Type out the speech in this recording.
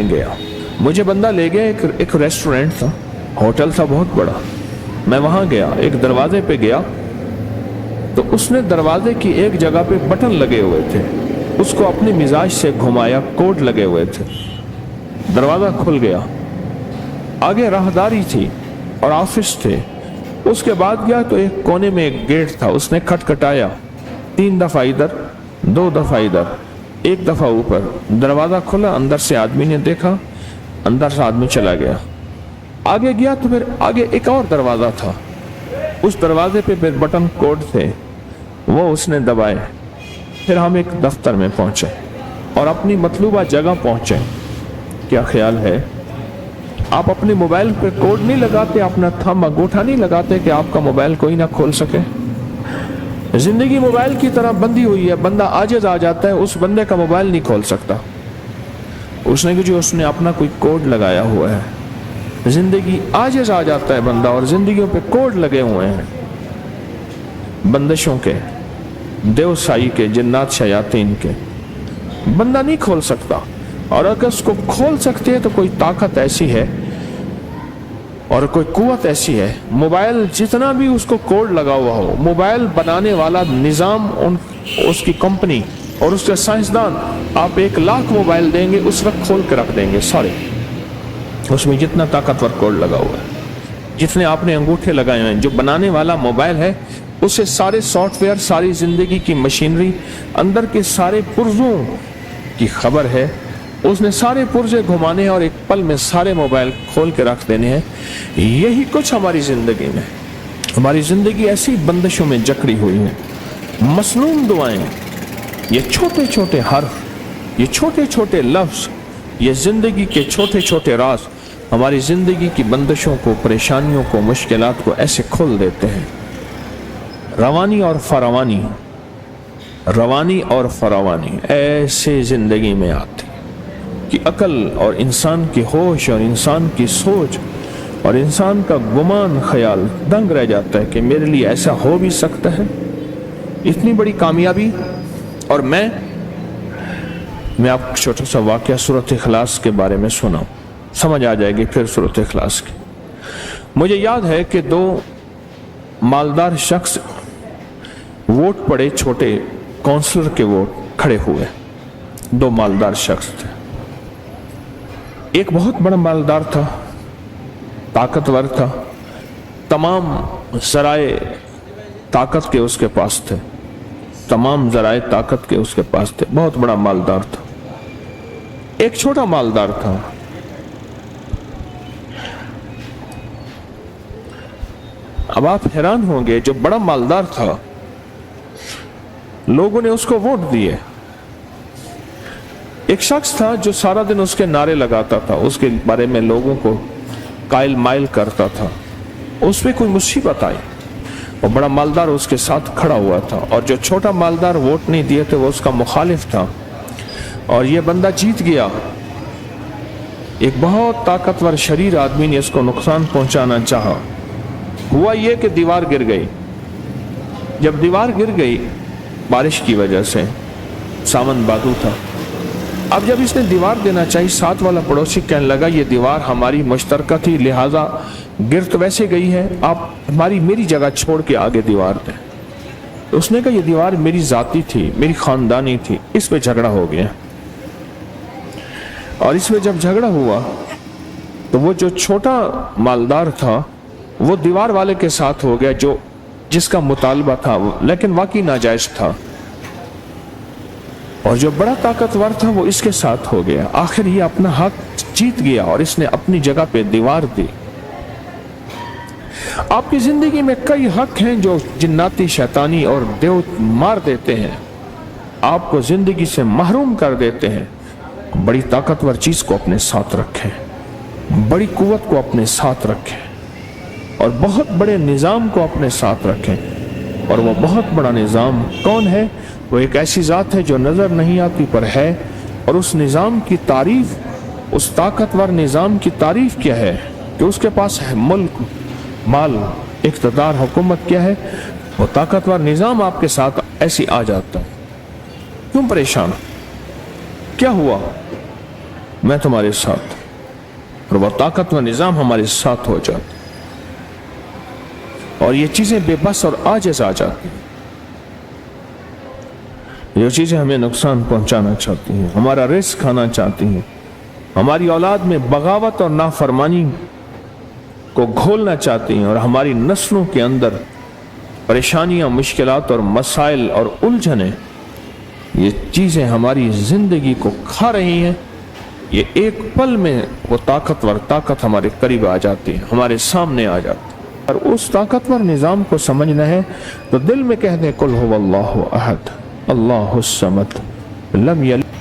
में गया, मुझे बंदा ले गया, एक रेस्टोरेंट था, होटल था बहुत बड़ा। मैं वहां गया, एक दरवाजे पे गया तो उसने दरवाजे की एक जगह पे बटन लगे हुए थे, उसको अपनी मिजाज से घुमाया, कोड लगे हुए थे, दरवाजा खुल गया। आगे राहदारी थी और ऑफिस थे। उसके बाद गया तो एक कोने में एक गेट था, उसने खटखटाया 3 दफा इधर, 2 दफा इधर, 1 दफा ऊपर, दरवाजा खुला, अंदर से आदमी ने देखा, अंदर से आदमी चला गया। आगे गया तो फिर आगे एक और दरवाजा था, उस दरवाजे पे फिर बटन कोड थे, वो उसने दबाए। फिर हम एक दफ्तर में पहुंचे और अपनी मतलूबा जगह पहुंचे। क्या ख्याल है, आप अपने मोबाइल पे कोड नहीं लगाते, अपना थंब अंगूठा नहीं लगाते कि आपका मोबाइल कोई ना खोल सके? जिंदगी मोबाइल की तरह बंधी हुई है, बंदा आजिज आ जाता है, उस बंदे का मोबाइल नहीं खोल सकता। उसने अपना कोई कोड लगाया हुआ है। जिंदगी आजिज आ जाता है बंदा, और जिंदगियों पे कोड लगे हुए हैं, बंदिशों के, देवसाई के, जिन्नात शयातीन के। बंदा नहीं खोल सकता, और अगर उसको खोल सकते हैं तो कोई ताकत ऐसी है और कोई कुव्वत ऐसी है। मोबाइल जितना भी उसको कोड लगा हुआ हो, मोबाइल बनाने वाला निजाम, उसकी कंपनी और उसके साइंसदान, आप 1 लाख मोबाइल देंगे उस वक्त खोल के रख देंगे सारे, उसमें जितना ताकतवर कोड लगा हुआ है, जितने आपने अंगूठे लगाए हुए हैं। जो बनाने वाला मोबाइल है उसे सारे सॉफ्टवेयर, सारी जिंदगी की मशीनरी, अंदर के सारे पुर्जों की खबर है, उसने सारे पुर्जे घुमाने हैं और एक पल में सारे मोबाइल खोल के रख देने हैं। यही कुछ हमारी जिंदगी में, हमारी जिंदगी ऐसी बंदिशों में जकड़ी हुई है। मसनून दुआएं, ये छोटे छोटे हर्फ, ये छोटे छोटे लफ्ज, ये जिंदगी के छोटे छोटे राज हमारी जिंदगी की बंदिशों को, परेशानियों को, मुश्किलात को ऐसे खोल देते हैं। रवानी और फरावानी, रवानी और फरावानी ऐसे जिंदगी में आती कि अकल और इंसान की होश और इंसान की सोच और इंसान का गुमान ख्याल दंग रह जाता है कि मेरे लिए ऐसा हो भी सकता है, इतनी बड़ी कामयाबी। और मैं आपको छोटा सा वाकया सूरत इखलास के बारे में सुनाऊं, समझ आ जाएगी फिर सूरत इखलास की। मुझे याद है कि 2 मालदार शख्स वोट पड़े, छोटे काउंसलर के वोट खड़े हुए, 2 मालदार शख्स थे। एक बहुत बड़ा मालदार था, ताकतवर था, तमाम ज़राए ताकत के उसके पास थे, तमाम ज़राए ताकत के उसके पास थे, बहुत बड़ा मालदार था। एक छोटा मालदार था, अब आप हैरान होंगे, जो बड़ा मालदार था लोगों ने उसको वोट दिए। एक शख्स था जो सारा दिन उसके नारे लगाता था, उसके बारे में लोगों को कायल माइल करता था। उस पे कोई मुसीबत आई और बड़ा मालदार उसके साथ खड़ा हुआ था, और जो छोटा मालदार वोट नहीं दिए थे वो उसका मुखालिफ था, और ये बंदा जीत गया। एक बहुत ताकतवर शरीर आदमी ने इसको नुकसान पहुंचाना चाहा। हुआ ये कि दीवार गिर गई। जब दीवार गिर गई बारिश की वजह से, सावन बादू था, अब जब इसने दीवार देना चाहिए, साथ वाला पड़ोसी कहने लगा ये दीवार हमारी मुश्तरका थी, लिहाजा गिर तो वैसे गई है, आप मेरी जगह छोड़ के आगे दीवार दें। तो उसने कहा ये दीवार मेरी जाती थी, मेरी खानदानी थी। इस पे झगड़ा हो गया, और इसमें जब झगड़ा हुआ तो वो जो छोटा मालदार था वो दीवार वाले के साथ हो गया, जो जिसका मुतालबा था वो, लेकिन वाकई नाजायज था, और जो बड़ा ताकतवर था वो इसके साथ हो गया। आखिर ये अपना हक जीत गया और इसने अपनी जगह पे दीवार दी। आपकी जिंदगी में कई हक हैं जो जिन्नाती, शैतानी और देव मार देते हैं, आपको जिंदगी से महरूम कर देते हैं। बड़ी ताकतवर चीज को अपने साथ रखें, बड़ी कुव्वत को अपने साथ रखें, और बहुत बड़े निजाम को अपने साथ रखें। और वो बहुत बड़ा निजाम कौन है? वो एक ऐसी जात है जो नजर नहीं आती पर है, और उस निजाम की तारीफ, उस ताकतवर निजाम की तारीफ क्या है कि उसके पास है मुल्क, माल, इख्तिदार, हुकूमत। क्या है वो ताकतवर निजाम आपके साथ ऐसी आ जाता है। क्यों परेशान? क्या हुआ? میں تمہارے ساتھ، اور وہ طاقت و نظام ہمارے ساتھ ہو جاتا، اور یہ چیزیں بے بس اور عاجز آ جاتی ہیں، جو چیزیں ہمیں نقصان پہنچانا چاہتی ہیں، ہمارا رزق کھانا چاہتی ہیں، ہماری اولاد میں بغاوت اور نافرمانی کو گھولنا چاہتی ہیں، اور ہماری نسلوں کے اندر پریشانیاں، مشکلات اور مسائل اور الجھنیں، یہ چیزیں ہماری زندگی کو کھا رہی ہیں، یہ ایک پل میں وہ طاقتور طاقت ہمارے قریب آ جاتی ہے، ہمارے سامنے آ جاتی ہے، اور اس طاقتور نظام کو سمجھنا ہے تو دل میں کہہ دیں قل هو اللہ احد اللہ الصمد لم یلد